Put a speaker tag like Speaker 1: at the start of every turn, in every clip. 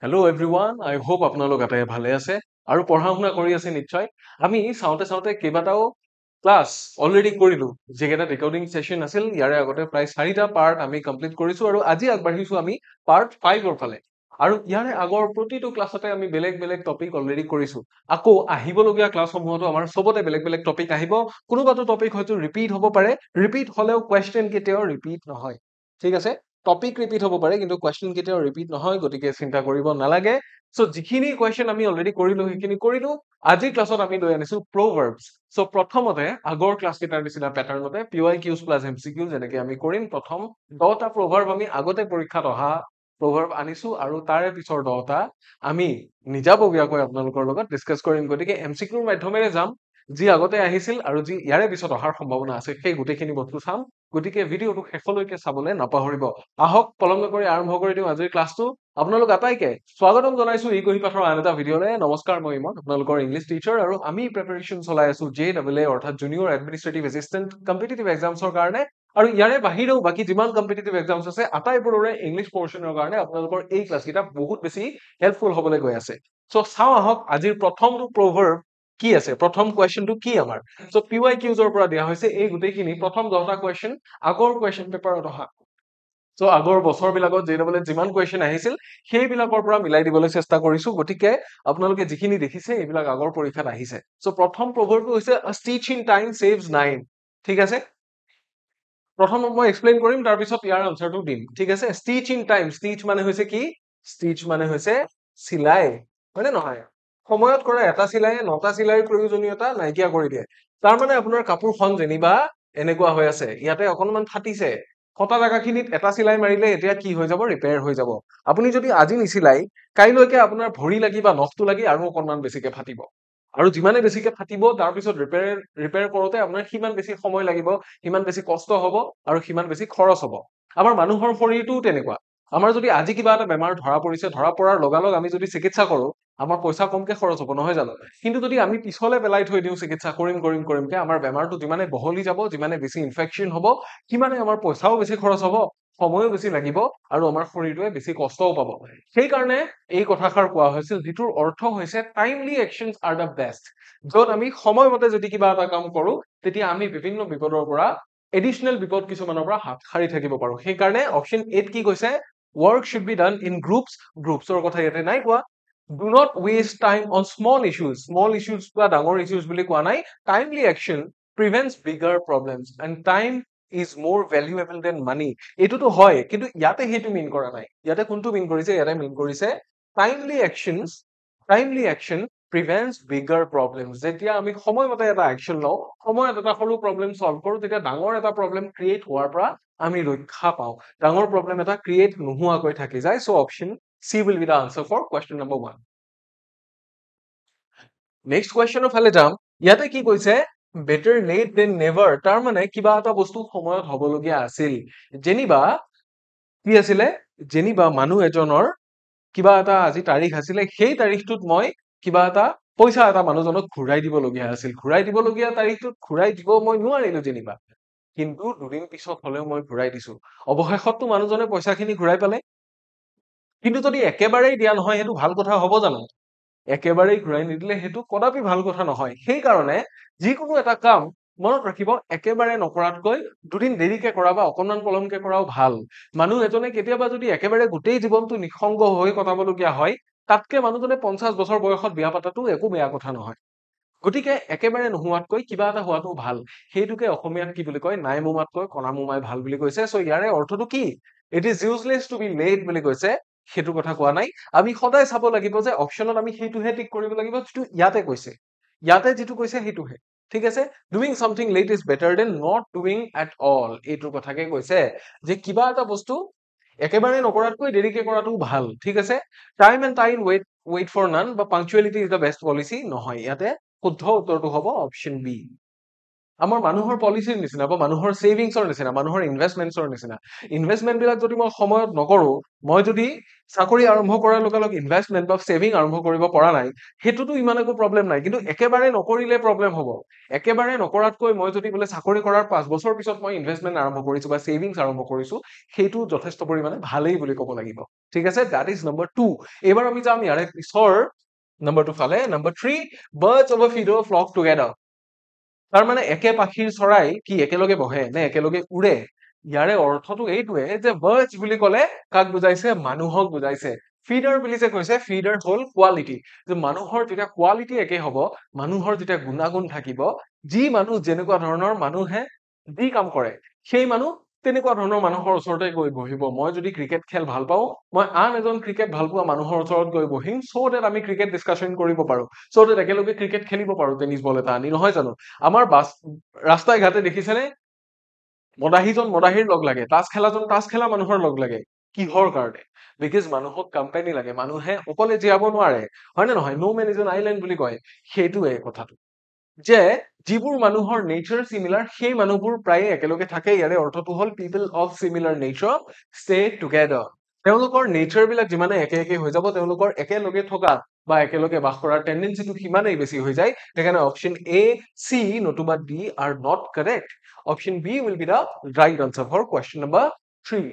Speaker 1: Hello everyone, I hope আপোনালোক আটাই ভালে আছে আৰু পঢ়া শুনা কৰি আছে নিশ্চয়। আমি চাওঁতে কেইবাটাও ক্লাছ অলৰেডি কৰিলো যেকেইটা ৰেকৰ্ডিং সেশন আছিল ইয়াৰে আগতে প্ৰায় 4টা পাৰ্ট আমি কমপ্লিট কৰিছো আৰু আজি আগবাঢ়িছো আমি পাৰ্ট 5ৰ ফালে। আৰু ইয়াৰে আগৰ প্ৰতিটো ক্লাছতে আমি বেলেগ বেলেগ টপিক অলৰেডি কৰিছো। আকৌ আহিবলগীয়া ক্লাছসমূহতো আমাৰ সবতে বেলেগ বেলেগ টপিক আহিব। কোনোবাটো টপিক হয়তো ৰিপিট হ'ব পাৰে, ৰিপিট হ'লেও কোৱেশ্চন কেতিয়াও ৰিপিট নহয়। ঠিক আছে? টপিক ৰিপিট হ'ব পাৰে কিন্তু কোৱেশ্চন কেতিয়াও ৰিপিট নহয়, গতিকে চিন্তা কৰিব নালাগে। সো যিখিনি কোৱেশ্চন আমি অলৰেডি কৰিলো সেইখিনি কৰিলো। আজিৰ ক্লাছত আমি লৈ আনিছো প্ৰভাৰ্বছ। সো প্ৰথমতে আগৰ ক্লাছ কেইটাৰ নিচিনা পেটাৰ্নতে PYQs প্লাস MCQ যেনেকে আমি কৰিম। প্ৰথম 10টা প্ৰভাৰ্ব আমি আগতে পৰীক্ষাত অহা প্ৰভাৰ্ব আনিছো আৰু তাৰে পিছৰ 10টা আমি নিজাববীয়াকৈ আপোনালোকৰ লগত ডিসকাস কৰিম। গতিকে MCQৰ মাধ্যমেৰে যাম, যি আগতে আহিছিল আৰু যি ইয়াৰে পিছত অহাৰ সম্ভাৱনা আছে সেই গোটেইখিনি বস্তু চাম। গতিকে ভিডিঅটো শেষলৈকে চাবলৈ নাপাহৰিব। আহক পলম নকৰি আৰম্ভ কৰি দিওঁ আজিৰ ক্লাছটো। আপোনালোক আটাইকে স্বাগতম জনাইছো ইকোহি পাঠৰ আন এটা ভিডিঅ'লে। নমস্কাৰ, মই ইমন, আপোনালোকৰ ইংলিছ টিচাৰ আৰু আমি প্ৰিপাৰেচন চলাই আছো JAA অৰ্থাৎ জুনিয়ৰ এডমিনিষ্ট্ৰেটিভ এছিষ্টেণ্ট কম্পিটিটিভ এক্সামছৰ কাৰণে। আৰু ইয়াৰে বাহিৰেও বাকি যিমান কম্পিটিটিভ এক্সামছ আছে আটাইবোৰৰে ইংলিছ পৰ্চনৰ কাৰণে আপোনালোকৰ এই ক্লাছ কেইটা বহুত বেছি হেল্পফুল হ'বলৈ গৈ আছে। সো চাওঁ আহক আজিৰ প্ৰথমটো প্ৰভাৰ্ব কি আছে, প্ৰথম কোৱেশ্চনটো কি আমাৰ। সো PYQৰ পৰা দিয়া হৈছে এই গোটেইখিনি প্ৰথম 10টা কোৱেশ্চন আগৰ কোৱেশ্চন পেপাৰত অহা। সো আগৰ বছৰবিলাকত JAA যিমান কোৱেশ্চন আহিছিল সেইবিলাকৰ পৰা মিলাই দিবলৈ চেষ্টা কৰিছো। গতিকে আপোনালোকে যিখিনি দেখিছে এইবিলাক আগৰ পৰীক্ষাত আহিছে। সো প্ৰথম প্ৰভাৰ্বটো হৈছে a stitch in time saves 9। ঠিক আছে? প্ৰথম মই এক্সপ্লেইন কৰিম তাৰ পিছত ইয়াৰ আনসাৰটো দিম। ঠিক আছে? stitch in time, stitch মানে হৈছে কি? stitch মানে হৈছে চিলাই, হয়নে নহয়? সময়ত কৰা এটা চিলাইয়ে 9টা চিলাইৰ প্ৰয়োজনীয়তা নাইকিয়া কৰি দিয়ে। তাৰ মানে আপোনাৰ কাপোৰখন যেনিবা এনেকুৱা হৈ আছে, ইয়াতে অকনমান ফাটিছে, ফটা জাগাখিনিত এটা চিলাই মাৰিলে এতিয়া কি হৈ যাব, ৰিপেয়াৰ হৈ যাব। আপুনি যদি আজি নিচিলাই কাইলৈকে আপোনাৰ ভৰি লাগি বা নখটো লাগি আৰু অকনমান বেছিকে ফাটিব। আৰু যিমানে বেছিকে ফাটিব তাৰ পিছত ৰিপেয়াৰ কৰোতে আপোনাৰ সিমান বেছি সময় লাগিব, সিমান বেছি কষ্ট হ'ব আৰু সিমান বেছি খৰচ হ'ব। আমাৰ মানুহৰ শৰীৰটোও তেনেকুৱা। আমাৰ যদি আজি কিবা এটা বেমাৰ ধৰা পৰিছে, ধৰা পৰাৰ লগালগ আমি যদি চিকিৎসা কৰো আমাৰ পইচা কমকে খৰচ হ'ব, নহয় জানো? কিন্তু যদি আমি পিছলে পেলাই থৈ দিওঁ চিকিৎসা কৰিমকে আমাৰ বেমাৰটো যিমানে বহলি যাব, যিমানে বেছি ইনফেকচন হ'ব, সিমানে আমাৰ পইচাও বেছি খৰচ হ'ব, সময়ো বেছি লাগিব আৰু আমাৰ শৰীৰটোৱে বেছি কষ্টও পাব। সেইকাৰণে এই কথাষাৰ কোৱা হৈছিল যিটোৰ অৰ্থ হৈছে টাইমলি একচনছ আৰ দ্য বেষ্ট। য'ত আমি সময়মতে যদি কিবা এটা কাম কৰো তেতিয়া আমি বিভিন্ন বিপদৰ পৰা এডিশনেল বিপদ কিছুমানৰ পৰা হাত সাৰি থাকিব পাৰো। সেইকাৰণে অপচন 8 কি কৈছে, work should be done in groups। গ্ৰুপছৰ কথা ইয়াতে নাই কোৱা। Do not waste time on small issues। small issues বা ডাঙৰ issues বুলি কোৱা নাই। Timely action prevents bigger problems and time is more valuable than money। এইটোতো হয় কিন্তু ইয়াতে সেইটো মিন কৰা নাই। ইয়াতে কোনটো মিন কৰিছে, ইয়াতে মিন কৰিছে timely action prevents bigger problems। যেতিয়া আমি সময়মতে এটা একচন লওঁ, সময়ত এটা সৰু প্ৰবলেম সলভ কৰো, তেতিয়া ডাঙৰ এটা প্ৰবলেম ক্ৰিয়েট হোৱাৰ পৰা আমি ৰক্ষা পাওঁ, ডাঙৰ প্ৰবলেম এটা ক্ৰিয়েট নোহোৱাকৈ থাকি যায়। So option C will be the answer for question number 1। Next কুৱেশ্যনৰ ফালে যাম। ইয়াতে কি কৈছে, বেটাৰ লেট দেন নেভাৰ। তাৰ মানে কিবা এটা বস্তু সময়ত হ'বলগীয়া আছিল, যেনিবা কি আছিলে, যেনিবা মানুহ এজনৰ কিবা এটা আজি তাৰিখ আছিলে, সেই তাৰিখটোত মই কিবা এটা পইচা এটা মানুহজনক ঘূৰাই দিবলগীয়া আছিল। ঘূৰাই দিবলগীয়া তাৰিখটোত ঘূৰাই দিব মই নোৱাৰিলো যেনিবা, কিন্তু দুদিন পিছত হলেও মই ঘূৰাই দিছো। অৱশেষতটো মানুহজনে পইচাখিনি ঘূৰাই পালে। কিন্তু যদি একেবাৰেই দিয়া নহয় সেইটো ভাল কথা হ'ব জানো? একেবাৰেই ঘূৰাই নিদিলে সেইটো কদাপি ভাল কথা নহয়। সেইকাৰণে যিকোনো এটা কাম মনত ৰাখিব, একেবাৰে নকৰাতকৈ দুদিন দেৰিকে কৰা বা অকনমান পলমকে কৰাও ভাল। মানুহ এজনে কেতিয়াবা যদি একেবাৰে গোটেই জীৱনটো নিঃসংগ হৈ কটাবলগীয়া হয়, তাতকে মানুহজনে 50 বছৰ বয়সত বিয়া পাতাটো একো বেয়া কথা নহয়। গতিকে একেবাৰে নোহোৱাতকৈ কিবা এটা হোৱাটো ভাল। সেইটোকে অসমীয়াত কি বুলি কয়, নাই মোমাতকৈ কণা মোমাই ভাল বুলি কৈছে। সো ইয়াৰে অৰ্থটো কি, it is useless to be late বুলি কৈছে। সেইটো কথা কোৱা নাই। আমি সদায় চাব লাগিব যে অপচনত আমি সেইটোহে টিক কৰিব লাগিব যিটো ইয়াতে কৈছে। ইয়াতে যিটো কৈছে সেইটোহে। ঠিক আছে? Doing something late is better than not doing at all. এইটোৰ কথাকে কৈছে যে কিবা এটা বস্তু একেবাৰে নকৰাতকৈ দেৰিকে কৰাটো ভাল। ঠিক আছে? Time and time wait for none বা punctuality is the best policy নহয়। ইয়াতে শুদ্ধ উত্তৰটো হ'ব অপচন বি। আমাৰ মানুহৰ পলিচিৰ নিচিনা বা মানুহৰ ছেভিংছৰ নিচিনা মানুহৰ ইনভেষ্টমেণ্টছৰ নিচিনা ইনভেষ্টমেণ্ট বিলাক যদি মই সময়ত নকৰো মই যদি চাকৰি আৰম্ভ কৰাৰ লগে লগে ইনভেষ্টমেণ্ট বা ছেভিং আৰম্ভ কৰিব পৰা নাই সেইটোতো ইমান একো প্ৰব্লেম নাই কিন্তু একেবাৰে নকৰিলে প্ৰব্লেম হ'ব একেবাৰে নকৰাতকৈ মই যদি বোলে চাকৰি কৰাৰ 5 বছৰ পিছত মই ইনভেষ্টমেণ্ট আৰম্ভ কৰিছো বা ছেভিংছ আৰম্ভ কৰিছো সেইটো যথেষ্ট পৰিমাণে ভালেই বুলি ক'ব লাগিব ঠিক আছে দ্যাট ইজ নম্বৰ 2 এইবাৰ আমি যাম ইয়াৰে পিছৰ নম্বৰ 2 ফালে number 3 birds of a feather flock together তাৰ মানে একে পাখিৰ চৰাই কি একেলগে বহে নে একেলগে উৰে ইয়াৰে অৰ্থটো এইটোৱে যে বাৰ্ডছ বুলি ক'লে কাক বুজাইছে মানুহক বুজাইছে ফিডাৰ বুলি যে কৈছে ফিডাৰ হ'ল কোৱালিটি যে মানুহৰ যেতিয়া কোৱালিটি একে হ'ব মানুহৰ যেতিয়া গুণাগুণ থাকিব যি মানুহ যেনেকুৱা ধৰণৰ মানুহে যি কাম কৰে সেই মানুহ তেনেকুৱা ধৰণৰ মানুহৰ ওচৰতে গৈ বহিব মই যদি ক্ৰিকেট খেল ভাল পাওঁ মই আন এজন ক্ৰিকেট ভাল পোৱা মানুহৰ ওচৰত গৈ বহিম চ' ডেট আমি ক্ৰিকেট ডিছকাশ্যন কৰিব পাৰো চ' ডেট একেলগে ক্ৰিকেট খেলিব পাৰো টেনিছ বল এটা আনি নহয় জানো আমাৰ ৰাস্তাই ঘাটে দেখিছেনে মদাহীজন মদাহীৰ লগ লাগে তাচ খেলাজন তাচ খেলা মানুহৰ লগ লাগে কিহৰ কাৰণে বিকজ মানুহক কোম্পানী লাগে মানুহে অকলে জীয়াব নোৱাৰে হয় নে নহয় নো মেন ইজ এন আইলেণ্ড বুলি কয় সেইটোৱে কথাটো যে যিবোৰ মানুহৰ নেচাৰ চিমিলাৰ সেই মানুহবোৰ প্ৰায়ে একেলগে থাকে ইয়াৰে অৰ্থটো হ'ল people of similar nature stay together তেওঁলোকৰ নেচাৰ বিলাক যিমানে একে একে হৈ যাব তেওঁলোকৰ একেলগে থকা বা একেলগে বাস কৰাৰ টেন্ডেঞ্চিটো সিমানেই বেছি হৈ যায় সেইকাৰণে অপশ্যন এ চি নতুবা D are not correct option B will be the right answer for question number 3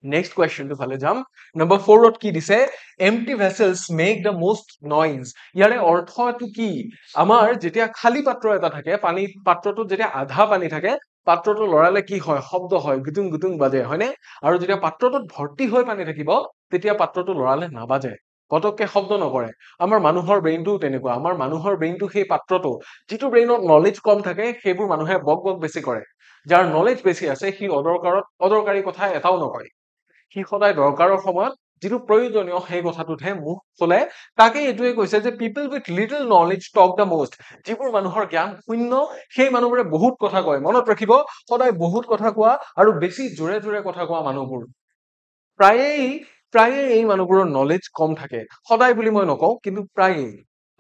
Speaker 1: next কুৱেশ্যনটো ফালে যাম নম্বৰ 4ত কি দিছে empty vessels make the most noise ইয়াৰে অৰ্থটো কি আমাৰ যেতিয়া খালী পাত্ৰ এটা থাকে পানী পাত্ৰটোত যেতিয়া আধা পানী থাকে পাত্ৰটো লৰালে কি হয় শব্দ হয় গুটুং গুটুং বাজে হয়নে আৰু যেতিয়া পাত্ৰটোত ভৰ্তি হৈ পানী থাকিব তেতিয়া পাত্ৰটো লৰালে নাবাজে পতককে শব্দ নকৰে আমাৰ মানুহৰ ব্ৰেইনটো তেনেকুৱা আমাৰ মানুহৰ ব্ৰেইনটো সেই পাত্ৰটো যিটো ব্ৰেইনত নলেজ কম থাকে সেইবোৰ মানুহে বক বক বেছি কৰে যাৰ নলেজ বেছি আছে সি অদৰকাৰী কথা এটাও নকয় সি সদায় দৰকাৰৰ সময়ত যিটো প্ৰয়োজনীয় সেই কথাটোতহে মুখ খোলে তাকে এইটোৱে কৈছে যে people with little knowledge talk the most যিবোৰ মানুহৰ জ্ঞান শূন্য সেই মানুহবোৰে বহুত কথা কয় মনত ৰাখিব সদায় বহুত কথা কোৱা আৰু বেছি জোৰে জোৰে কথা কোৱা মানুহবোৰ প্ৰায়ে এই মানুহবোৰৰ নলেজ কম থাকে সদায় বুলি মই নকওঁ কিন্তু প্ৰায়ে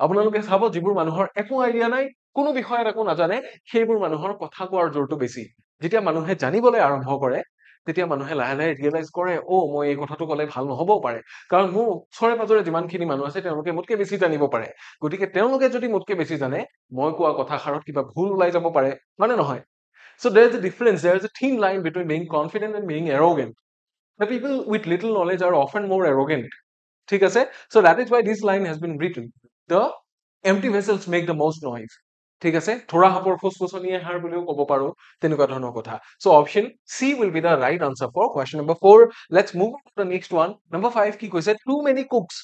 Speaker 1: আপোনালোকে চাব যিবোৰ মানুহৰ একো আইডিয়া নাই কোনো বিষয়ত একো নাজানে সেইবোৰ মানুহৰ কথা কোৱাৰ জোৰটো বেছি যেতিয়া মানুহে জানিবলৈ আৰম্ভ কৰে তেতিয়া মানুহে লাহে লাহে ৰিয়েলাইজ কৰে মই এই কথাটো ক'লে ভাল নহ'বও পাৰে কাৰণ মোৰ ওচৰে পাজৰে যিমানখিনি মানুহ আছে তেওঁলোকে মোতকে বেছি জানিব পাৰে গতিকে তেওঁলোকে যদি মোতকে বেছি জানে মই কোৱা কথাষাৰত কিবা ভুল ওলাই যাব পাৰে মানে নহয় so there is a difference there is a thin line between being confident and being arrogant the people with little knowledge are often more arrogant ঠিক আছে so that is why this line has been written the empty vessels make the most noise ঠিক আছে থোৰা হাপৰ ফুসফুসনিয়ে হাড় বুলিও ক'ব পাৰো তেনেকুৱা ধৰণৰ কথা so option C will be the right answer for question number 4 let's move on to the next one number 5 কি কৈছে too many cooks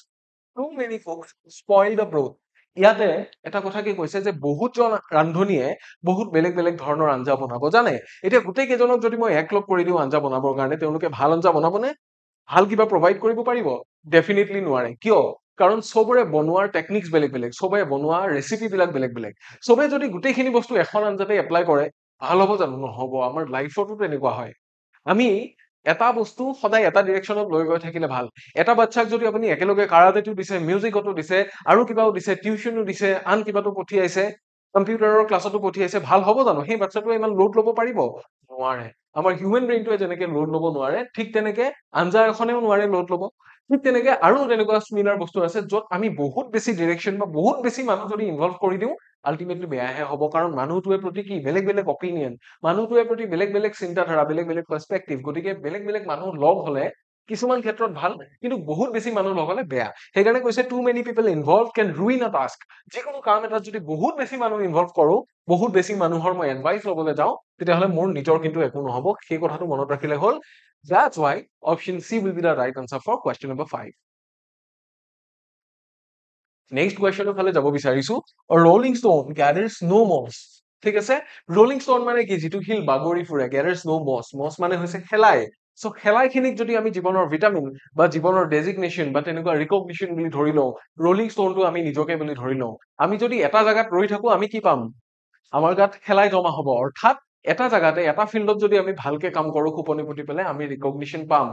Speaker 1: spoil the broth ইয়াতে এটা কথা কি কৈছে যে বহুতজন ৰান্ধনীয়ে বহুত বেলেগ বেলেগ ধৰণৰ আঞ্জা বনাব জানে এতিয়া গোটেই কেইজনক যদি মই একলগ কৰি দিওঁ আঞ্জা বনাবৰ কাৰণে তেওঁলোকে ভাল আঞ্জা বনাবনে ভাল কিবা প্ৰভাইড কৰিব পাৰিব ডেফিনেটলি নোৱাৰে কিয় কাৰণ সবৰে বনোৱাৰ টেকনিক্স বেলেগ বেলেগ সবে বনোৱা ৰেচিপি বিলাক বেলেগ বেলেগ সবে যদি গোটেইখিনি বস্তু এখন আঞ্জাতে এপ্লাই কৰে ভাল হ'ব জানো নহ'ব আমাৰ লাইফতো তেনেকুৱা হয় আমি এটা বস্তু সদায় এটা ডিৰেকশ্যনত লৈ গৈ থাকিলে ভাল এটা বাচ্চাক যদি আপুনি একেলগে কাৰাটেটো দিছে মিউজিকতো দিছে আৰু কিবাও দিছে টিউচনো দিছে আন কিবাটো পঠিয়াইছে কম্পিউটাৰৰ ক্লাছতো পঠিয়াইছে ভাল হ'ব জানো সেই বাচ্চাটোৱে ইমান লোড ল'ব পাৰিব নোৱাৰে আমাৰ হিউমেন ব্ৰেইনটোৱে যেনেকে লোড ল'ব নোৱাৰে ঠিক তেনেকে আঞ্জা এখনেও নোৱাৰে লোড ল'ব ঠিক তেনেকে আৰু তেনেকুৱা স্মিলাৰ বস্তু আছে য'ত আমি বহুত বেছি ডিৰেকশ্যন বা বহুত বেছি মানুহ যদি ইনভলভ কৰি দিওঁ আল্টিমেটলি বেয়াহে হ'ব কাৰণ মানুহটোৱে প্ৰতি কি বেলেগ বেলেগ অপিনিয়ন মানুহটোৱে প্ৰতি বেলেগ বেলেগ চিন্তাধাৰা বেলেগ বেলেগ পাৰ্সপেক্টিভ গতিকে বেলেগ বেলেগ মানুহ লগ হলে কিছুমান ক্ষেত্ৰত ভাল কিন্তু বহুত বেছি মানুহ লগ হলে বেয়া সেইকাৰণে কৈছে টু মেনি পিপল ইনভলভ কেন ৰুইন আ টাস্ক যিকোনো কাম এটাত যদি বহুত বেছি মানুহ ইনভলভ কৰো বহুত বেছি মানুহৰ মই এডভাইচ ল'বলৈ যাওঁ তেতিয়াহ'লে মোৰ নিজৰ কিন্তু একো নহ'ব সেই কথাটো মনত ৰাখিলে হ'ল that's why option C will be the right answer for question number 5 next কুৱেশ্যনৰ ফালে যাব বিচাৰিছো ৰলিং ষ্টন গ্যাদাৰ্স নো মছ ঠিক আছে ৰলিং ষ্টন মানে কি যিটো শিল বাগৰি ফুৰে গ্যাদাৰ্স নো মছ মছ মানে হৈছে খেলাই সো খেলাইখিনিক যদি আমি জীৱনৰ ভিটামিন বা জীৱনৰ ডেজিগনেশ্যন বা তেনেকুৱা ৰিকগনিশ্যন বুলি ধৰি লওঁ ৰলিং ষ্টনটো আমি নিজকে বুলি ধৰি লওঁ আমি যদি এটা জায়গাত ৰৈ থাকো আমি কি পাম আমাৰ গাত খেলাই জমা হ'ব অৰ্থাৎ এটা জায়গাতে এটা ফিল্ডত যদি আমি ভালকে কাম কৰো খুপনি পুতি পেলাই আমি ৰিকগনিশ্যন পাম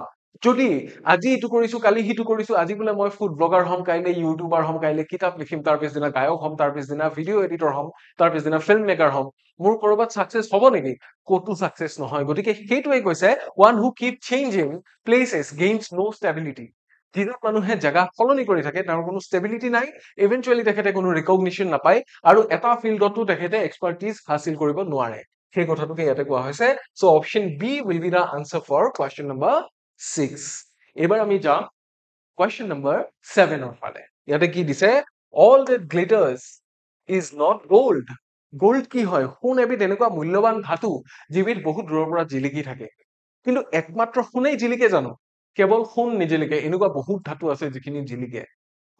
Speaker 1: যদি আজি ইটো কৰিছো কালি সিটো কৰিছো, আজি বোলে মই ফুড ব্লগাৰ হ'ম, কাইলে ইউটিউবাৰ হ'ম, কাইলে কিতাপ লিখিম, তাৰ পিছদিনা গায়ক হ'ম, তাৰ পিছদিনা ভিডিঅ' এডিটৰ হ'ম, তাৰ পিছদিনা ফিল্ম মেকাৰ হ'ম, মোৰ কৰবাত চাকচেছ হ'ব নেকি? ক'তো চাকচেছ নহয়। গতিকে সেইটোৱে কৈছে one who keep changing places gains no stability. যিজন মানুহে জেগা সলনি কৰি থাকে তেওঁৰ কোনো ষ্টেবিলিটি নাই, ইভেঞ্চুৱেলি তেখেতে কোনো ৰিকগনিশ্যন নাপায় আৰু এটা ফিল্ডতো তেখেতে এক্সপাৰ্টিজ হাসিল কৰিব নোৱাৰে। সেই কথাটোকে ইয়াতে কোৱা হৈছে। So' option B will be the answer for question number 6। এইবাৰ আমি যাম কুৱেশ্যন নম্বৰ 7 ৰ ফালে। ইয়াতে কি দিছে? All that glitters is not gold. Gold কি হয়? সোণ এবিধ এনেকুৱা মূল্যৱান ধাতু যিবিধ বহুত দূৰৰ পৰা জিলিকি থাকে। কিন্তু একমাত্ৰ সোণেই জিলিকে জানো? কেৱল সোণ নিজিলিকে, এনেকুৱা বহুত ধাতু আছে যিখিনি জিলিকে।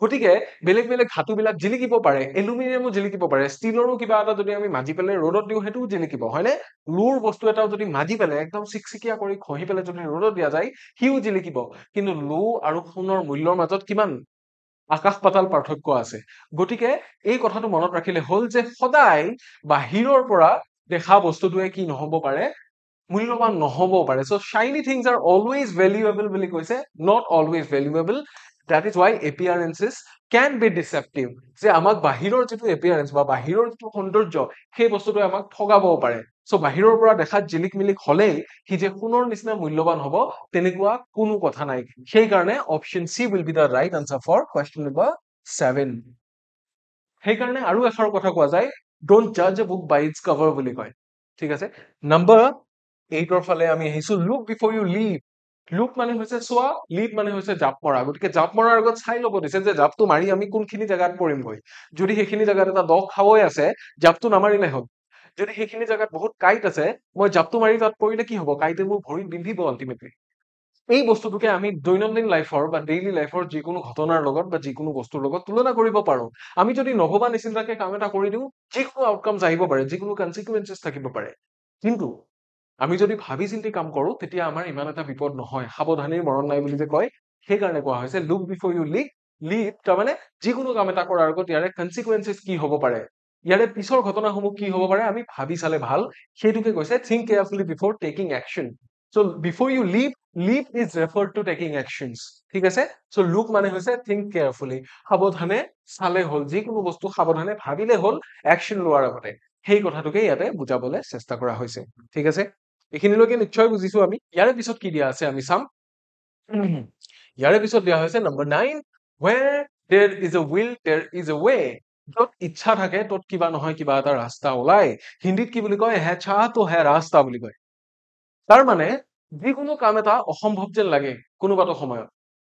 Speaker 1: গতিকে বেলেগ বেলেগ ধাতুবিলাক জিলিকিব পাৰে, এলুমিনিয়ামো জিলিকিব পাৰে, ষ্টীলৰো কিবা এটা যদি আমি মাজি পেলাই ৰ'দত দিওঁ সেইটোও জিলিকিব, হয়নে? লোৰ বস্তু এটাও যদি মাজি পেলাই একদম চিকচিকীয়া কৰি ঘঁহি পেলাই যদি ৰ'দত দিয়া যায় সিও জিলিকিব। কিন্তু লো আৰু সোণৰ মূল্যৰ মাজত কিমান আকাশ পাতাল পাৰ্থক্য আছে। গতিকে এই কথাটো মনত ৰাখিলে হ'ল যে সদায় বাহিৰৰ পৰা দেখা বস্তুটোৱে কি নহ'ব পাৰে, মূল্যৱান নহ'বও পাৰে। So' shiny things are always valuable বুলি কৈছে, not always valuable. That is why appearances can be deceptive. যে আমাক বাহিৰৰ যিটো এপিয়াৰেঞ্চ বা বাহিৰৰ যিটো সৌন্দৰ্য সেই বস্তুটোৱে আমাক ঠগাবও পাৰে। চ' বাহিৰৰ পৰা দেখাত জিলিক মিলিক হলেই সি যে সোণৰ নিচিনা মূল্যৱান হ'ব তেনেকুৱা কোনো কথা নাই। সেইকাৰণে option C will be the right answer for question number 7। সেইকাৰণে আৰু এষাৰ কথা কোৱা যায়, ডোন্ট জাজ a book by its cover বুলি কয়। ঠিক আছে, নম্বৰ 8 ৰ ফালে আমি আহিছো। Look before you leave. Look মানে হৈছে চোৱা, লিভ মানে হৈছে জাপ মৰা। গতিকে জাপ মৰাৰ আগত চাই ল'ব দিছে যে জাপটো মাৰি আমি কোনখিনি জেগাত পৰিমগৈ। যদি সেইখিনি জেগাত এটা দ খাৱৈ আছে জাপটো নামাৰিলে হ'ল। যদি সেইখিনি জেগাত বহুত কাঁইট আছে মই জাপটো মাৰি তাত পৰিলে কি হ'ব? কাঁইটে মোৰ ভৰিত বিন্ধিব আল্টিমেটলি। এই বস্তুটোকে আমি দৈনন্দিন লাইফৰ বা ডেইলি লাইফৰ যিকোনো ঘটনাৰ লগত বা যিকোনো বস্তুৰ লগত তুলনা কৰিব পাৰো। আমি যদি নভবা নিচিন্তাকে কাম এটা কৰি দিওঁ যিকোনো আউটকামছ আহিব পাৰে, যিকোনো কনচিকুৱেঞ্চেছ থাকিব পাৰে। কিন্তু আমি যদি ভাবি চিন্তি কাম কৰো তেতিয়া আমাৰ ইমান এটা বিপদ নহয়। সাৱধানীৰ মৰণ নাই বুলি যে কয়, সেইকাৰণে কোৱা হৈছে লুক বিফৰ ইউ লিভ। তাৰমানে যিকোনো কাম এটা কৰাৰ আগত ইয়াৰে কনচিকুৱেঞ্চেছ কি হ'ব পাৰে, ইয়াৰে পিছৰ ঘটনাসমূহ কি হ'ব পাৰে আমি ভাবি চালে ভাল। সেইটোকে কৈছে think carefully before taking action. So' before you leave is referred to taking actions. ঠিক আছে, চ' লুক মানে হৈছে থিংক কেয়াৰফুলি, সাৱধানে চালে হ'ল, যিকোনো বস্তু সাৱধানে ভাবিলে হ'ল একশ্যন লোৱাৰ আগতে। সেই কথাটোকে ইয়াতে বুজাবলৈ চেষ্টা কৰা হৈছে। ঠিক আছে, এইখিনিলৈকে নিশ্চয় বুজিছো আমি। ইয়াৰে পিছত কি দিয়া আছে আমি চাম। ইয়াৰে পিছত দিয়া হৈছে number 9, where there is a will there is a way. য'ত ইচ্ছা থাকে তত কিবা নহয় কিবা এটা ৰাস্তা ওলাই। হিন্দীত কি বুলি কয়? হে চাহ তো হে ৰাস্তা বুলি কয়। তাৰ মানে যিকোনো কাম এটা অসম্ভৱ যেন লাগে কোনোবাটো সময়ত,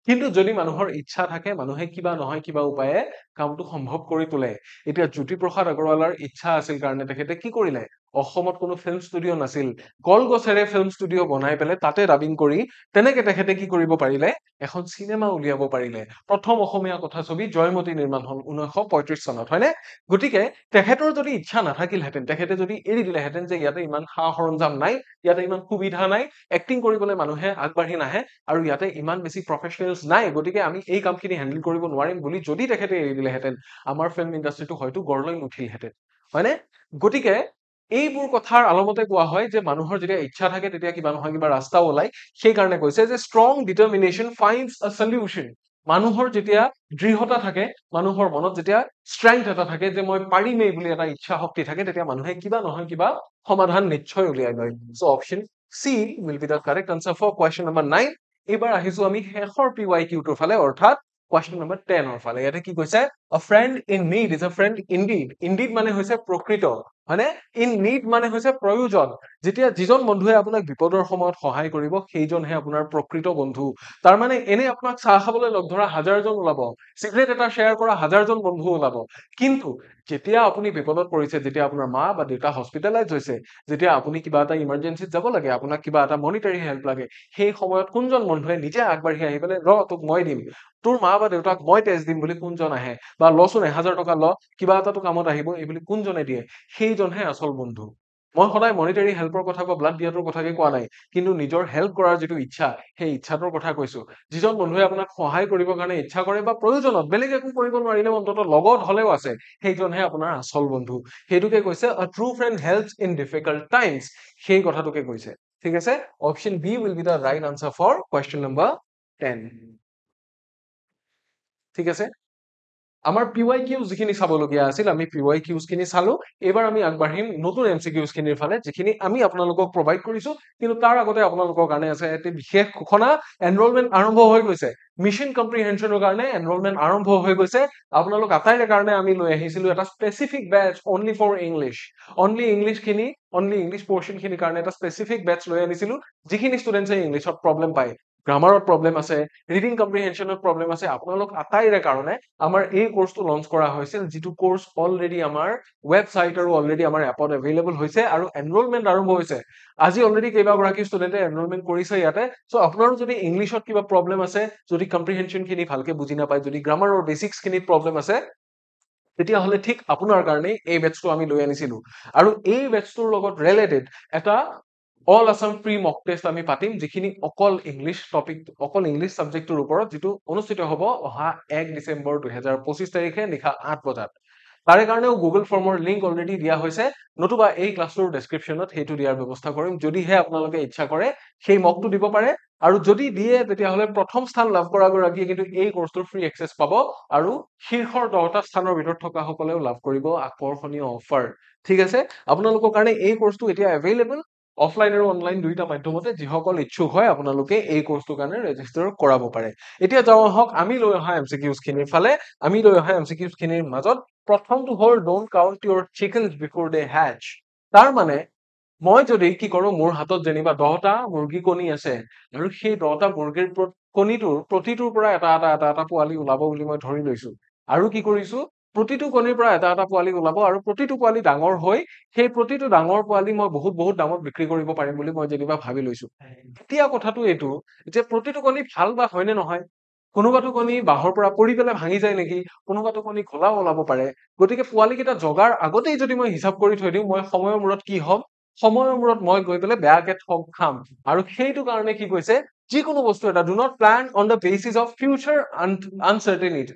Speaker 1: কিন্তু যদি মানুহৰ ইচ্ছা থাকে মানুহে কিবা নহয় কিবা উপায়ে কামটো সম্ভৱ কৰি তোলে। এতিয়া জ্যোতিপ্ৰসাদ আগৰৱালাৰ ইচ্ছা আছিল কাৰণে তেখেতে কি কৰিলে? অসমত কোনো ফিল্ম ষ্টুডিঅ' নাছিল, কলগছেৰে ফিল্ম ষ্টুডিঅ' বনাই পেলাই তাতে ডাবিং কৰি তেনেকে তেখেতে কি কৰিব পাৰিলে? এখন চিনেমা উলিয়াব পাৰিলে। প্ৰথম অসমীয়া কথাছবি জয়মতী নিৰ্মাণ হল 1935 চনত, হয়নে? গতিকে তেখেতৰ যদি ইচ্ছা নাথাকিলহেঁতেন, তেখেতে যদি এৰি দিলেহেঁতেন যে ইয়াতে ইমান সা সৰঞ্জাম নাই, ইয়াতে ইমান সুবিধা নাই, এক্টিং কৰিবলৈ মানুহে আগবাঢ়ি নাহে আৰু ইয়াতে ইমান বেছি প্ৰফেচনেলছ নাই, গতিকে আমি এই কামখিনি হেণ্ডেল কৰিব নোৱাৰিম বুলি যদি তেখেতে এৰি দিলেহেঁতেন আমাৰ ফিল্ম ইণ্ডাষ্ট্ৰিটো হয়তো গঢ়লৈ নুঠিলহেঁতেন, হয়নে? গতিকে এইবোৰ কথাৰ আলমতে কোৱা হয় যে মানুহৰ যেতিয়া ইচ্ছা থাকে তেতিয়া কিবা নহয় কিবা ৰাস্তা ওলাই। সেইকাৰণে কৈছে যে ষ্ট্ৰং ডিটাৰমিনেশ্যন ফাইণ্ডছ আ সলিউশ্যন। মানুহৰ যেতিয়া দৃঢ়তা থাকে, মানুহৰ মনত যেতিয়া ষ্ট্ৰেংথ এটা থাকে যে মই পাৰিমেই বুলি এটা ইচ্ছা শক্তি থাকে, তেতিয়া মানুহে কিবা নহয় কিবা সমাধান নিশ্চয় উলিয়াই লয়। So' option C will be the correct answer for question number 9। এইবাৰ আহিছো আমি শেষৰ PYQ টোৰ ফালে, অৰ্থাৎ কুৱেশ্যন নম্বৰ 10 ৰ ফালে। ইয়াতে কি কৈছে? A friend in need is a friend indeed. Indeed মানে হৈছে প্ৰকৃত, হয়নে? ইন নিড মানে হৈছে প্ৰয়োজন। যেতিয়া যিজন বন্ধুৱে আপোনাক বিপদৰ সময়ত সহায় কৰিব সেইজনহে আপোনাৰ প্ৰকৃত বন্ধু। তাৰ মানে এনে আপোনাক চাহ খাবলৈ লগ ধৰা 1000জন ওলাব, চিগাৰেট এটা শ্বেয়াৰ কৰা 1000জন বন্ধু ওলাব, কিন্তু যেতিয়া আপুনি বিপদত পৰিছে, যেতিয়া আপোনাৰ মা বা দেউতা হস্পিটেলাইজ হৈছে, যেতিয়া আপুনি কিবা এটা ইমাৰ্জেঞ্চিত যাব লাগে, আপোনাক কিবা এটা মনিটাৰী হেল্প লাগে, সেই সময়ত কোনজন বন্ধুৱে নিজে আগবাঢ়ি আহি পেলাই তোক মই দিম, তোৰ মা বা দেউতাক মই তেজ দিম বুলি কোনজন আহে, বা লচোন 1000 টকা ল কিবা এটাতো কামত আহিব এই বুলি কোনজনে দিয়ে? সেইজনহে আচল বন্ধু। মই সদায় মনিটাৰী হেল্পৰ কথা বা ব্লাড দিয়াটোৰ কথাকে কোৱা নাই, কিন্তু নিজৰ হেল্প কৰাৰ যিটো ইচ্ছা সেই ইচ্ছাটোৰ কথা কৈছো। যিজন বন্ধুৱে আপোনাক সহায় কৰিবৰ কাৰণে ইচ্ছা কৰে বা প্ৰয়োজনত, বেলেগ একো কৰিব নোৱাৰিলে অন্তত লগত হলেও আছে, সেইজনহে আপোনাৰ আচল বন্ধু। সেইটোকে কৈছে a true friend helps in difficult times। সেই কথাটোকে কৈছে। ঠিক আছে option B will be the right answer for question number 10 ঠিক আছে আমাৰ PYQ যিখিনি চাবলগীয়া আছিল আমি PYQs খিনি চালো এবাৰ আমি আগবাঢ়িম নতুন MCQs খিনিৰ ফালে যিখিনি আমি আপোনালোকক প্ৰভাইড কৰিছো কিন্তু তাৰ আগতে আপোনালোকৰ কাৰণে আছে এটি বিশেষ ঘোষণা এনৰোলমেন্ট আৰম্ভ হৈ গৈছে মিশন কম্প্ৰিহেনশনৰ কাৰণে এনৰোলমেন্ট আৰম্ভ হৈ গৈছে আপোনালোক আটাইৰে কাৰণে আমি লৈ আহিছিলো এটা specific batch only for English only English portion খিনিৰ কাৰণে এটা স্পেসিফিক বেচ লৈ আনিছিলো যিখিনি ষ্টুডেন্টছে ইংলিশত প্ৰবলেম পায় গ্ৰামাৰত প্ৰবলেম আছে ৰিডিং কম্প্ৰিহেনশনত প্ৰবলেম আছে আপোনালোক আটাইৰে কাৰণে আমাৰ এই কোৰ্সটো লঞ্চ কৰা হৈছিল যেটো কোৰ্স অলৰেডি আমাৰ ওয়েবসাইট আৰু অলৰেডি আমাৰ এপত अवेलेबल হৈছে আৰু এনৰোলমেন্ট আৰম্ভ হৈছে আজি অলৰেডি কেইবাগৰাকী ষ্টুডেন্টে এনৰোলমেন্ট কৰিছে ইয়াতে সো আপোনাৰো যদি ইংলিশত কিবা প্ৰবলেম আছে যদি কম্প্ৰিহেনশন খিনি ভালকে বুজি নাপায় যদি গ্ৰামাৰৰ বেসিক্স খিনিত প্ৰবলেম আছে তেতিয়া হলে ঠিক আপোনাৰ কাৰণে এই বেচটো আমি লৈ আনিছিলো আৰু এই বেচটোৰ লগত ৰিলেটেড এটা অল আসাম ফ্ৰী মক টেষ্ট আমি পাতিম যিখিনি অকল ইংলিশ টপিক অকল ইংলিশ সাবজেক্টৰ ওপৰত যেটো অনুষ্ঠিত হ'ব অহা 1 ডিসেম্বৰ 2025 তাৰিখে নিশা 8 বজাত তাৰে কাৰণেও গুগল ফৰ্মৰ লিংক অলৰেডি দিয়া হৈছে নতুবা এই ক্লাছৰ ডেসক্ৰিপচনত হেতু দিয়াৰ ব্যৱস্থা কৰিম যদিহে আপোনালোকে ইচ্ছা কৰে সেই মকটো দিব পাৰে আৰু যদি দিয়ে তেতিয়া হলে প্ৰথম স্থান লাভ কৰা গৰাকীয়ে কিন্তু এই কোৰ্সটোৰ ফ্ৰী এক্সেস পাব আৰু শীৰ্ষৰ 10টা স্থানৰ ভিতৰত থকা সকলেও লাভ কৰিব আকৰ্ষণীয় অফাৰ ঠিক আছে আপোনালোকৰ কাৰণে এই কোৰ্সটো এতিয়া अवेलेबल অফলাইন আৰু অনলাইন দুইটা মাধ্যমতে যিসকল ইচ্ছুক হয় আপোনালোকে এই কোৰ্সটোৰ কাৰণে ৰেজিষ্টাৰ কৰাব পাৰে এতিয়া যাও হক আমি লৈ অহা এমসিকিউজ খিনিৰ ফালে আমি লৈ অহা এমসিকিউজ খিনিৰ মাজত প্ৰথমটো হল don't count your chickens before they hatch তাৰ মানে মই যদি কি কৰো মোৰ হাতত যেনিবা 10টা মুৰ্গী কণী আছে আৰু সেই 10টা মুৰ্গীৰ কণীটোৰ প্ৰতিটোৰ পৰা এটা পোৱালি ওলাব বুলি মই ধৰি লৈছো আৰু কি কৰিছো প্ৰতিটো কণীৰ পৰা এটা পোৱালি ওলাব আৰু প্ৰতিটো পোৱালি ডাঙৰ হৈ সেই প্ৰতিটো ডাঙৰ পোৱালি মই বহুত দামত বিক্ৰী কৰিব পাৰিম বুলি মই যেনিবা ভাবি লৈছো এতিয়া কথাটো এইটো যে প্ৰতিটো কণী ভাল বা হয়নে নহয় কোনোবাটো কণী বাহৰ পৰা পৰি পেলাই ভাঙি যায় নেকি কোনোবাটো কণী খোলা ওলাব পাৰে গতিকে পোৱালি কেইটা জগাৰ আগতেই যদি মই হিচাপ কৰি থৈ দিওঁ মই সময়ৰ মূৰত কি হম সময়ৰ মূৰত মই গৈ পেলাই বেয়াকে ঠগ খাম আৰু সেইটো কাৰণে কি কৈছে যিকোনো বস্তু এটা do not plan on the basis of future uncertainty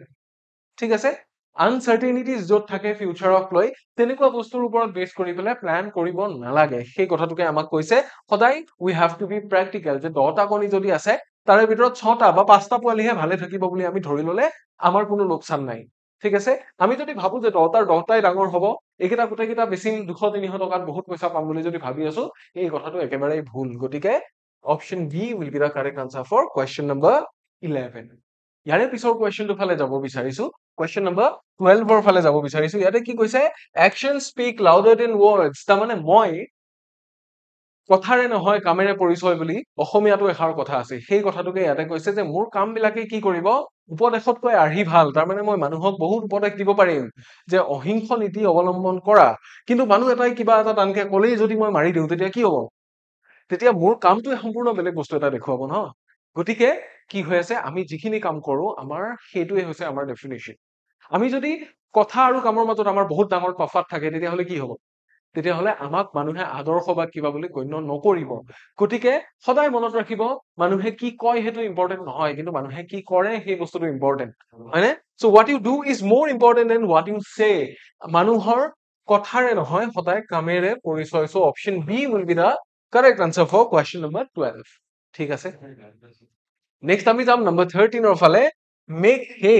Speaker 1: ঠিক আছে আনসাৰ্টেনিটিজ য'ত থাকে ফিউচাৰক লৈ তেনেকুৱা বস্তুৰ ওপৰত বেছ কৰি পেলাই প্লান কৰিব নালাগে সেই কথাটোকে আমাক কৈছে সদায় উই হ্যাভ টু বি প্ৰ্যাকটিক্যাল যে 10টা কণী যদি আছে তাৰে ভিতৰত 6টা বা 5টা পোৱালিহে ভালে থাকিব বুলি আমি ধৰি ললে আমাৰ কোনো লোকচান নাই ঠিক আছে আমি যদি ভাবো যে 10টাৰ 10টাই ডাঙৰ হ'ব এইকেইটা গোটেইকেইটা বেছি 200-300 টকাত বহুত পইচা পাম বুলি যদি ভাবি আছো এই কথাটো একেবাৰে ভুল গতিকে option B will be the correct answer for question number 11 ইয়াৰে পিছৰ কোৱেশ্চনটো ফালে যাব বিচাৰিছো কোৱেশ্চন নম্বৰ 12 ফালে যাব বিচাৰিছো ইয়াতে কি কৈছে অ্যাকশন স্পিক লাউডাৰ দেন ওয়াৰ্ডস তাৰ মানে মই কথাৰে নহয় কামেৰে পৰিচয় বুলি অসমীয়াটো এষাৰ কথা আছে সেই কথাটোকে ইয়াতে কৈছে যে মোৰ কাম বিলাকে কি কৰিব উপদেশতকৈ আৰ্হি ভাল তাৰ মানে মই মানুহক বহুত উপদেশ দিব পাৰিম যে অহিংস নীতি অৱলম্বন কৰা কিন্তু মানুহ এটাই কিবা এটা টানকে কলেই যদি মই মাৰি দিওঁ তেতিয়া কি হ'ব তেতিয়া মোৰ কামটোৱে সম্পূৰ্ণ বেলেগ বস্তু এটা দেখুৱাব ন গতিকে কি হৈ আছে আমি যিখিনি কাম কৰো আমাৰ সেইটোৱে হৈছে আমাৰ ডেফিনেশ্যন আমি যদি কথা আৰু কামৰ মাজত আমাৰ বহুত ডাঙৰ তফাত থাকে তেতিয়াহলে কি হ'ব তেতিয়াহলে আমাক মানুহে আদৰ্শ বা কিবা বুলি গণ্য নকৰিব গতিকে সদায় মনত ৰাখিব মানুহে কি কয় হেতু ইম্পৰ্টেন্ট নহয় কিন্তু মানুহে কি কৰে সেই বস্তুটো ইম্পৰ্টেন্ট হয়নে so what you do is more important than what you say মানুহৰ কথাৰে নহয় সদায় কামেৰে পৰিচয় so option B will be the correct answer for question number 12 ঠিক আছে নেক্সট আমি যাম নম্বৰ 13 ফালে make hay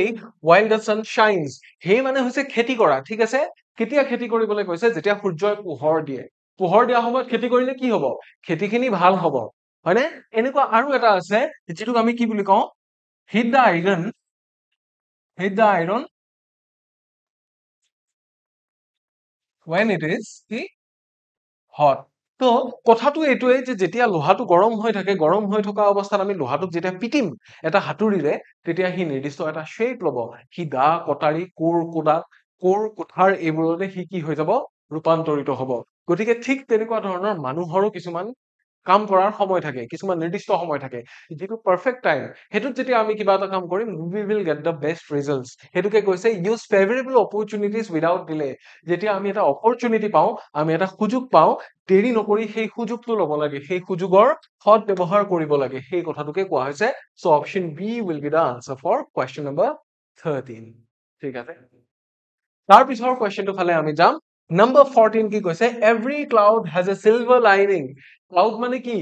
Speaker 1: while the sun shines হে মানে হৈছে খেতি কৰা ঠিক আছে কেতিয়া খেতি কৰিবলৈ কৈছে যেতিয়া সূৰ্যই পোহৰ দিয়া সময়ত খেতি কৰিলে কি হ'ব খেতিখিনি ভাল হ'ব হয়নে এনেকুৱা আৰু এটা আছে যেটোক আমি কি বুলি কওঁ hit the iron when it is hot তো কথাটো এইটোৱে যে যেতিয়া লোহাটো গৰম হৈ থাকে গৰম হৈ থকা অৱস্থাত আমি লোহাটোক যেতিয়া পিটিম এটা হাতুৰিৰে তেতিয়া হি নিৰ্দিষ্ট এটা শেপ ল'ব হি দা কটাৰী কোৰ কুঠাৰ এইবোৰতে হি কি হৈ যাব ৰূপান্তৰিত হ'ব গতিকে ঠিক তেনেকুৱা ধৰণৰ মানুহৰো কিছুমান কাম কৰাৰ সময় থাকে কিছুমান নিৰ্দিষ্ট সময় থাকে যেটো পাৰফেক্ট টাইম হেতুত যেতিয়া আমি কিবা এটা কাম কৰিম we will get the best results হেতুকে কৈছে use favorable opportunities without delay যেতিয়া আমি এটা opportunity পাও আমি এটা সুযোগ পাও দেৰি নকৰি সেই সুযোগটো ল'ব লাগে সেই সুযোগৰ সৎ ব্যৱহাৰ কৰিব লাগে সেই কথাটোকে কোৱা হৈছে so option B will be the answer for question number 13 ঠিক আছে তাৰ পিছৰ কোৱেশ্চনটো ফালে আমি যাম Number 14 কি কৈছে every cloud has a silver lining cloud মানে কি?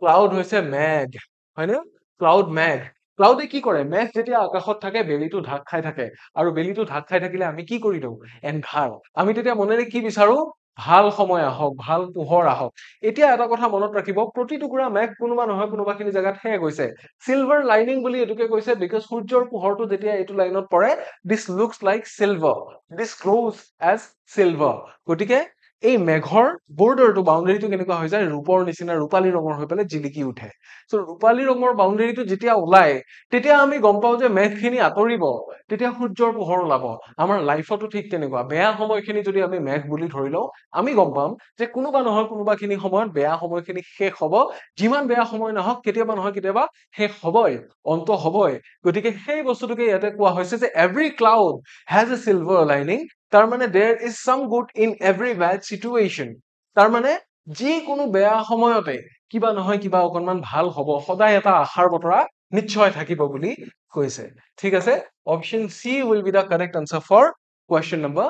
Speaker 1: ক্লাউড হৈছে মেঘ, হয়নে? ক্লাউড মেঘ। ক্লাউডে কি কৰে? মেঘ যেতিয়া আকাশত থাকে বেলিটো ঢাক খাই থাকে আৰু বেলিটো ঢাক খাই থাকিলে আমি কি কৰি দিওঁ? এন্ধাৰ। আমি তেতিয়া মনেৰে কি বিচাৰো? ভাল সময় আহক, ভাল পোহৰ আহক। এতিয়া এটা কথা মনত ৰাখিব, প্ৰতি টুকুৰা মেঘ কোনোবা নহয় কোনোবাখিনি জেগাত শেষ হৈছে। চিলভাৰ লাইনিং বুলি এইটোকে কৈছে বিকজ সূৰ্যৰ পোহৰটো যেতিয়া এইটো লাইনত পৰে, দিছ লুকছ লাইক চিলভাৰ, দিছ গ্লোজ এজ চিলভাৰ। গতিকে এই মেঘৰ বৰ্ডাৰটো বাউণ্ডেৰীটো কেনেকুৱা হৈ যায়? ৰূপৰ নিচিনা ৰূপালী ৰঙৰ হৈ পেলাই জিলিকি উঠে। চ' ৰূপালী ৰঙৰ বাউণ্ডেৰীটো যেতিয়া ওলাই, তেতিয়া আমি গম পাওঁ যে মেঘখিনি আঁতৰিব, তেতিয়া সূৰ্যৰ পোহৰ ওলাব। আমাৰ লাইফতো ঠিক তেনেকুৱা। বেয়া সময়খিনি যদি আমি মেঘ বুলি ধৰি লওঁ, আমি গম পাম যে কোনোবা নহয় কোনোবাখিনি সময়ত বেয়া সময়খিনি শেষ হ'ব। যিমান বেয়া সময় নহওক কেতিয়াবা নহয় কেতিয়াবা শেষ হ'বই, অন্ত হ'বই। গতিকে সেই বস্তুটোকে ইয়াতে কোৱা হৈছে যে every cloud has a silver lining. তাৰমানে দেৰ ইজ চাম good in every bed situation. তাৰমানে যিকোনো বেয়া সময়তে কিবা নহয় কিবা অকণমান ভাল হ'ব, সদায় এটা আশাৰ বতৰা নিশ্চয় থাকিব বুলি কৈছে। ঠিক আছে, option C will be the correct answer for question number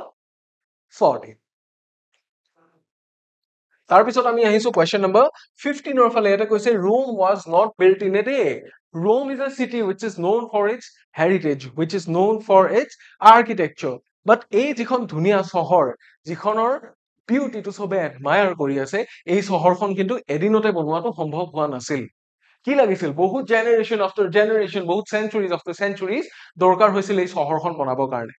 Speaker 1: 14। তাৰপিছত আমি আহিছো কুৱেশ্যন নম্বৰ 15ৰ ফালে। ইয়াতে কৈছে Rome was not built in a day. Rome is a city which is known for its heritage, which is known for its architecture. বাট এই যিখন ধুনীয়া চহৰ, যিখনৰ বিউটিটো চবে এডমায়াৰ কৰি আছে, এই চহৰখন কিন্তু এদিনতে বনোৱাটো সম্ভৱ হোৱা নাছিল। কি লাগিছিল? বহুত জেনেৰেশ্যন আফটাৰ জেনেৰেশ্যন, বহুত চেঞ্চুৰিজ আফটাৰ চেঞ্চুৰিজ দৰকাৰ হৈছিল এই চহৰখন বনাবৰ কাৰণে।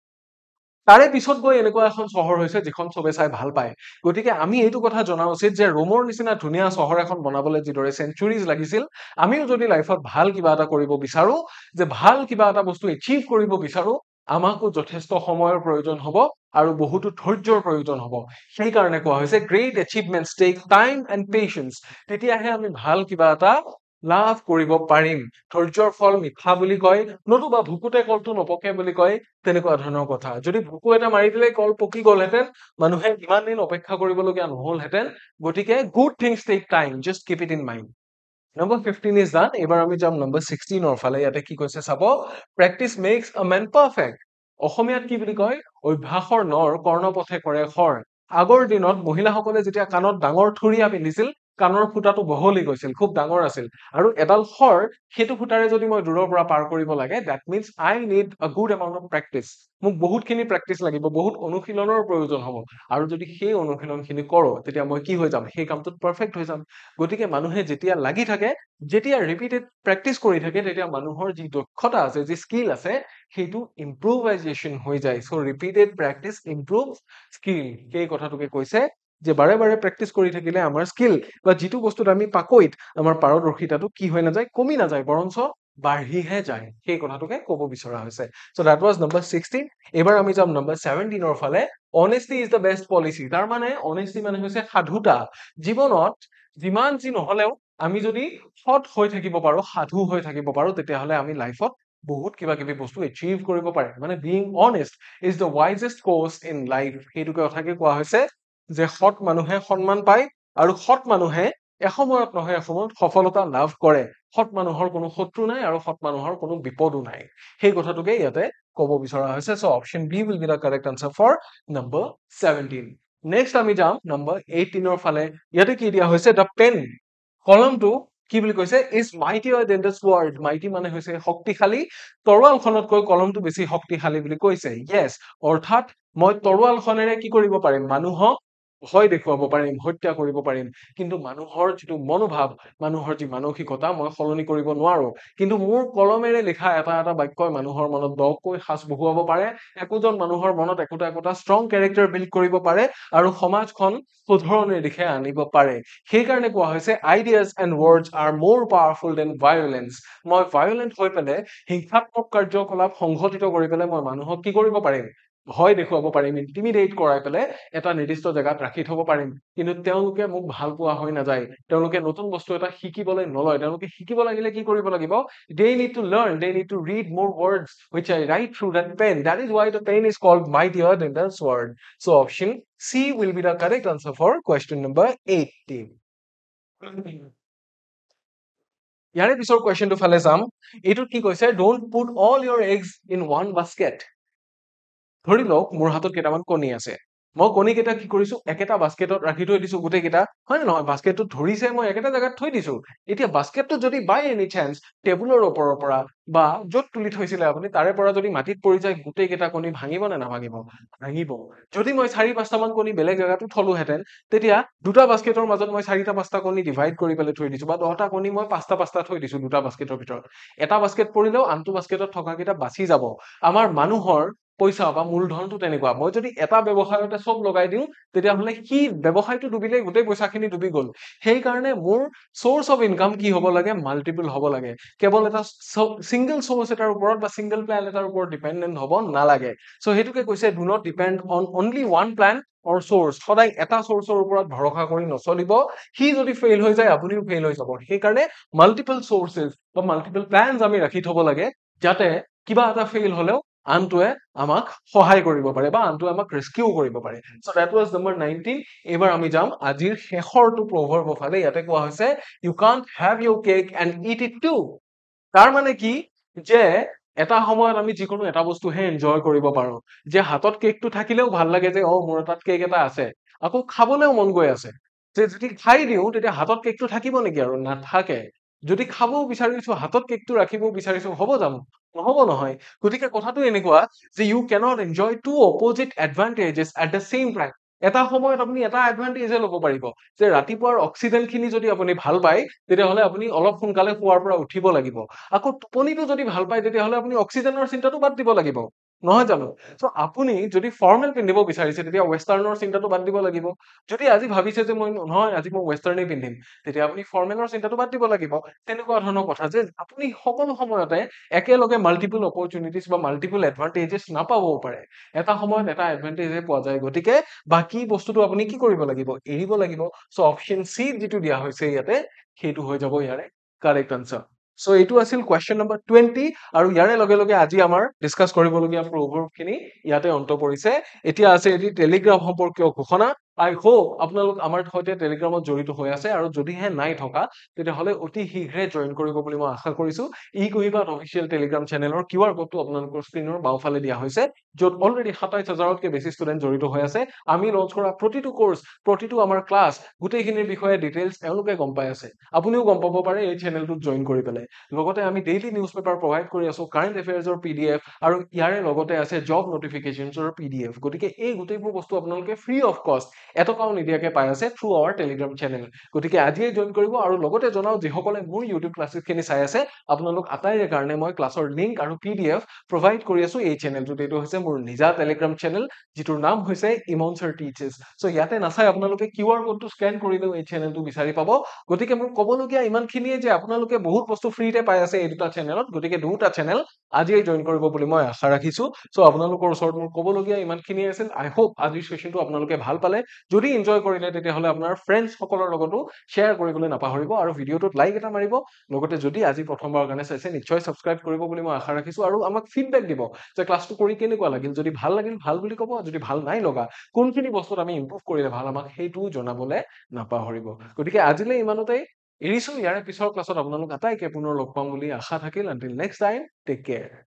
Speaker 1: তাৰে পিছত গৈ এনেকুৱা এখন চহৰ হৈছে যিখন চবে চাই ভাল পায়। গতিকে আমি এইটো কথা জনা উচিত যে ৰোমৰ নিচিনা ধুনীয়া চহৰ এখন বনাবলৈ যিদৰে চেঞ্চুৰিজ লাগিছিল, আমিও যদি লাইফত ভাল কিবা এটা কৰিব বিচাৰো, যে ভাল কিবা এটা বস্তু এচিভ কৰিব বিচাৰো, আমাকো যথেষ্ট সময়ৰ প্ৰয়োজন হ'ব আৰু বহুতো ধৈৰ্যৰ প্ৰয়োজন হ'ব। সেইকাৰণে কোৱা হৈছে great achievements take time and patience. তেতিয়াহে আমি ভাল কিবা এটা লাভ কৰিব পাৰিম। ধৈৰ্যৰ ফল মিঠা বুলি কয়, নতুবা ভুকুতে কলটো নপকে বুলি কয়, তেনেকুৱা ধৰণৰ কথা। যদি ভুকু এটা মাৰি দিলে কল পকি গ'লহেঁতেন, মানুহে ইমান দিন অপেক্ষা কৰিবলগীয়া নহ'লহেঁতেন। গতিকে good things take time, just keep it in mind. Number 15 is done. এইবাৰ আমি যাম নম্বৰ 16ৰ ফালে। ইয়াতে কি কৈছে চাব, practice makes a man perfect. অসমীয়াত কি বুলি কয়? অভ্যাসৰ নৰ কৰ্ণপথে কৰে খৰ। আগৰ দিনত মহিলাসকলে যেতিয়া কাণত ডাঙৰ থুৰীয়া পিন্ধিছিল, কাণৰ ফুটাটো বহলি গৈছিল, খুব ডাঙৰ আছিল। আৰু এডাল খৰ, সেইটো ফুটাৰে যদি মই দূৰৰ পৰা পাৰ কৰিব লাগে, that means I need a good amount of practice. মোক বহুতখিনি প্ৰেক্টিচ লাগিব, বহুত অনুশীলনৰ প্ৰয়োজন হ'ব। আৰু যদি সেই অনুশীলনখিনি কৰোঁ, তেতিয়া মই কি হৈ যাম? সেই কামটোত পাৰফেক্ট হৈ যাম। গতিকে মানুহে যেতিয়া লাগি থাকে, যেতিয়া ৰিপিটেড প্ৰেক্টিচ কৰি থাকে, তেতিয়া মানুহৰ যি দক্ষতা আছে, যি স্কিল আছে, সেইটো ইম্প্ৰুভাইজেশ্যন হৈ যায়। চ' ৰিপিটেড প্ৰেক্টিচ ইম্প্ৰুভ স্কিল। সেই কথাটোকে কৈছে যে বাৰে বাৰে প্ৰেক্টিচ কৰি থাকিলে আমাৰ স্কিল বা যিটো বস্তুত আমি পাকৈত, আমাৰ পাৰদৰ্শিতাটো কি হৈ নাযায়? কমি নাযায়, বৰঞ্চ বাঢ়িহে যায়। সেই কথাটোকে ক'ব বিচৰা হৈছে। চ' দেট ৱাজ নম্বৰ 16। এইবাৰ আমি যাম নম্বৰ 17ৰ ফালে। অনেষ্টি ইজ দ্য বেষ্ট পলিচি। তাৰ মানে অনেষ্টি মানে হৈছে সাধুতা। জীৱনত যিমান যি নহলেও আমি যদি সৎ হৈ থাকিব পাৰো, সাধু হৈ থাকিব পাৰো, তেতিয়াহ'লে আমি লাইফত বহুত কিবা কিবি বস্তু এচিভ কৰিব পাৰে। মানে being honest is the wisest course in life. সেইটোকে কথাকে কোৱা হৈছে যে সৎ মানুহে সন্মান পায় আৰু সৎ মানুহে এসময়ত নহয় এসময়ত সফলতা লাভ কৰে। সৎ মানুহৰ কোনো শত্ৰু নাই আৰু সৎ মানুহৰ কোনো বিপদো নাই। সেই কথাটোকে ইয়াতে ক'ব বিচৰা হৈছে। So' option B will be the correct answer for number 17। Next আমি যাম নম্বৰ 18ৰ ফালে। ইয়াতে কি দিয়া হৈছে? দ্য পেন, কলমটো কি বুলি কৈছে? Is mightier than the sword. Mighty মানে হৈছে শক্তিশালী, তৰোৱালখনতকৈ কলমটো বেছি শক্তিশালী বুলি কৈছে। য়েছ, অৰ্থাৎ মই তৰোৱালখনেৰে কি কৰিব পাৰিম? মানুহক ভয় দেখুৱাব পাৰিম, হত্যা কৰিব পাৰিম। কিন্তু মানুহৰ যিটো মনোভাৱ, মানুহৰ যি মানসিকতা, মই সলনি কৰিব নোৱাৰো। কিন্তু মোৰ কলমেৰে লিখা এটা এটা বাক্যই মানুহৰ মনত দকৈ সাঁচ বহুৱাব পাৰে। একোজন মানুহৰ মনত একোটা একোটা ষ্ট্ৰং কেৰেক্টাৰ বিল্ড কৰিব পাৰে আৰু সমাজখন শুধৰণিৰ দিশে আনিব পাৰে। সেইকাৰণে কোৱা হৈছে আইডিয়াজ এণ্ড ৱৰ্ডছ আৰ মোৰ পাৱাৰফুল দেন ভায়োলেন্স। মই ভায়োলেন্ট হৈ পেলাই, হিংসাত্মক কাৰ্যকলাপ সংঘটিত কৰি পেলাই মই মানুহক কি কৰিব পাৰিম? ভয় দেখুৱাব পাৰিম, ইন্টিমিডেট কৰাই পেলাই এটা নিৰ্দিষ্ট জেগাত ৰাখি থব পাৰিম। কিন্তু তেওঁলোকে মোক ভাল পোৱা হৈ নাযায়, তেওঁলোকে নতুন বস্তু এটা শিকিবলৈ নলয়। তেওঁলোকে শিকিব লাগিলে কি কৰিব লাগিব? They need to learn, they need to read more words which I write through that pen. That is why the pen is called mightier than the sword. So option C will be the correct answer for question number 18. ইয়াৰে পিছৰ কুৱেশ্যনটো ফালে যাম। এইটোত কি কৈছে? Don't put all your eggs in one basket. ধৰি লওক মোৰ হাতত কেইটামান কণী আছে। মই কণীকেইটা কি কৰিছো একেটা বাস্কেটত ৰাখি থৈ দিছো গোটেইকেইটা হয় নে নহয় বাস্কেটটোত ধৰিছে মই একেটা জেগাত থৈ দিছো এতিয়া বাস্কেটটো যদি বাই এনি চান্স টেবুলৰ ওপৰৰ পৰা বা য'ত তুলি থৈছিলে আপুনি তাৰে পৰা যদি মাটিত পৰি যায় গোটেইকেইটা কণী ভাঙিব নে নাভাঙিব ভাঙিব যদি মই 4-5টা মান কণী বেলেগ জেগাতো থলোহেঁতেন তেতিয়া দুটা বাস্কেটৰ মাজত মই 4-5টা কণী ডিভাইড কৰি পেলাই থৈ দিছো বা 10টা কণী মই 5টা থৈ দিছো দুটা বাস্কেটৰ ভিতৰত এটা বাস্কেট পৰিলেও আনটো বাস্কেটত থকাকেইটা বাচি যাব আমাৰ মানুহৰ পইচা বা মূলধনটো তেনেকুৱা মই যদি এটা ব্যৱসায়তে চব লগাই দিওঁ তেতিয়াহ'লে সি ব্যৱসায়টো ডুবিলে গোটেই পইচাখিনি ডুবি গ'ল সেইকাৰণে মোৰ চ'ৰ্চ অফ ইনকাম কি হ'ব লাগে মাল্টিপল হ'ব লাগে কেৱল এটা সিংগল চ'ৰ্চ এটাৰ ওপৰত বা সিংগল প্লেন এটাৰ ওপৰত ডিপেণ্ডেণ্ট হ'ব নালাগে চ' সেইটোকে কৈছে do not depend on only one plan or source সদায় এটা চ'ৰ্চৰ ওপৰত ভৰসা কৰি নচলিব সি যদি ফেইল হৈ যায় আপুনিও ফেইল হৈ যাব সেইকাৰণে মাল্টিপল চ'ৰ্চেছ বা মাল্টিপল প্লেনছ আমি ৰাখি থ'ব লাগে যাতে কিবা এটা ফেইল হ'লেও আনটোৱে আমাক সহায় কৰিব পাৰে বা আনটোৱে আমাক ৰেস্কিউ কৰিব পাৰে সো দ্যাট ওয়াজ নাম্বাৰ 19 এবাৰ আমি যাম আজিৰ শেষৰটো প্ৰভাৱৰ ফালে ইয়াতে কোৱা হৈছে you can't have your cake and eat it too তাৰ মানে কি যে এটা সময়ত আমি যিকোনো এটা বস্তুহে এনজয় কৰিব পাৰো যে হাতত কেকটো থাকিলেও ভাল লাগে যে অ মোৰ তাত কেক এটা আছে আকৌ খাবলেও মন গৈ আছে যে যদি খাই দিওঁ তেতিয়া হাতত কেকটো থাকিব নেকি আৰু নাথাকে যদি খাবও বিচাৰিছো হাতত কেকটো ৰাখিবও বিচাৰিছো হ'ব জানো নহ'ব নহয় গতিকে কথাটো এনেকুৱা যে you cannot enjoy two opposite advantages at the same time এটা সময়ত আপুনি এটা এডভান্টেজে ল'ব পাৰিব যে ৰাতিপুৱাৰ অক্সিজেন খিনি যদি আপুনি ভাল পায় তেতিয়াহ'লে আপুনি অলপ সোনকালে শুৱাৰ পৰা উঠিব লাগিব আকৌ টোপনিটো যদি ভাল পায় তেতিয়াহ'লে আপুনি অক্সিজেনৰ চিন্তাটো বাদ দিব লাগিব নহয় জানো চ' আপুনি যদি ফৰ্মেল পিন্ধিব বিচাৰিছে তেতিয়া ৱেষ্টাৰ্ণৰ চিন্তাটো বাদ দিব লাগিব যদি আজি ভাবিছে যে মই নহয় আজি মই ৱেষ্টাৰ্ণেই পিন্ধিম তেতিয়া আপুনি ফৰ্মেলৰ চিন্তাটো বাদ দিব লাগিব তেনেকুৱা ধৰণৰ কথা যে আপুনি সকলো সময়তে একেলগে মাল্টিপল অপৰচুনিটিজ বা মাল্টিপল এডভান্টেজেছ নাপাবও পাৰে এটা সময়ত এটা এডভান্টেজে পোৱা যায় গতিকে বাকী বস্তুটো আপুনি কি কৰিব লাগিব এৰিব লাগিব চ' অপশ্যন চি যিটো দিয়া হৈছে ইয়াতে সেইটো হৈ যাব ইয়াৰে কাৰেক্ট আনসাৰ চ' এইটো আছিল কুৱেশ্যন নম্বৰ 20 আৰু ইয়াৰে লগে লগে আজি আমাৰ ডিছকাছ কৰিবলগীয়া প্ৰভাৱখিনি ইয়াতে অন্ত পৰিছে এতিয়া আছে এটি টেলিগ্ৰাম সম্পৰ্কীয় ঘোষণা আই হোপ আপোনালোক আমাৰ সৈতে টেলিগ্ৰামত জড়িত হৈ আছে আৰু যদিহে নাই থকা তেতিয়াহ'লে অতি শীঘ্ৰে জইন কৰিব বুলি মই আশা কৰিছো ই কুহিবাত অফিচিয়েল টেলিগ্ৰাম চেনেলৰ কিউআৰ কোডটো আপোনালোকৰ স্ক্ৰীনৰ বাওঁফালে দিয়া হৈছে য'ত অলৰেডি 27000তকৈ বেছি ষ্টুডেণ্ট জড়িত হৈ আছে আমি লঞ্চ কৰা প্ৰতিটো কোৰ্চ প্ৰতিটো আমাৰ ক্লাছ গোটেইখিনিৰ বিষয়ে ডিটেইলছ এওঁলোকে গম পাই আছে আপুনিও গম পাব পাৰে এই চেনেলটোত জইন কৰি পেলাই লগতে আমি ডেইলি নিউজ পেপাৰ প্ৰভাইড কৰি আছো কাৰেণ্ট এফেয়াৰ্ছৰ পিডিএফ আৰু ইয়াৰে লগতে আছে জব নটিফিকেশ্যনছৰ পিডিএফ গতিকে এই গোটেইবোৰ বস্তু আপোনালোকে ফ্ৰী অফ কষ্ট এটকাও নিদিয়াকে পাই আছে থ্ৰু আৱাৰ টেলিগ্ৰাম চেনেল গতিকে আজিয়ে জইন কৰিব আৰু লগতে জনাও যিসকলে মোৰ ইউটিউব ক্লাছেছখিনি চাই আছে আপোনালোক আটাইৰে কাৰণে মই ক্লাছৰ লিংক আৰু পিডিএফ প্ৰভাইড কৰি আছো এই চেনেলটোত এইটো হৈছে মোৰ নিজা টেলিগ্ৰাম চেনেল যিটোৰ নাম হৈছে ইমন ছাৰ টিচেছ চ' ইয়াতে নাচাই আপোনালোকে কিউআৰ কোডটো স্কেন কৰিলেও এই চেনেলটো বিচাৰি পাব গতিকে মোৰ ক'বলগীয়া ইমানখিনিয়ে যে আপোনালোকে বহুত বস্তু ফ্ৰীতে পাই আছে এই দুটা চেনেলত গতিকে দুটা চেনেল আজিয়ে জইন কৰিব বুলি মই আশা ৰাখিছো চ' আপোনালোকৰ ওচৰত মোৰ ক'বলগীয়া ইমানখিনিয়ে আছিল আই হোপ আজিৰ সেশনটো আপোনালোকে ভাল পালে যদি এনজয় কৰিলে তেতিয়াহ'লে আপোনাৰ ফ্ৰেণ্ডছ সকলৰ লগতো শ্বেয়াৰ কৰিবলৈ নাপাহৰিব আৰু ভিডিঅ'টোত লাইক এটা মাৰিব লগতে যদি আজি প্ৰথমবাৰৰ কাৰণে চাইছে নিশ্চয় ছাবস্ক্ৰাইব কৰিব বুলি মই আশা ৰাখিছো আৰু আমাক ফিডবেক দিব যে ক্লাছটো কৰি কেনেকুৱা লাগিল যদি ভাল লাগিল ভাল বুলি ক'ব যদি ভাল নাই লগা কোনখিনি বস্তুত আমি ইম্প্ৰুভ কৰিলে ভাল আমাক সেইটোও জনাবলৈ নাপাহৰিব গতিকে আজিলৈ ইমানতেই এৰিছো ইয়াৰে পিছৰ ক্লাছত আপোনালোক আটাইকে পুনৰ লগ পাম বুলি আশা থাকিল until next time take care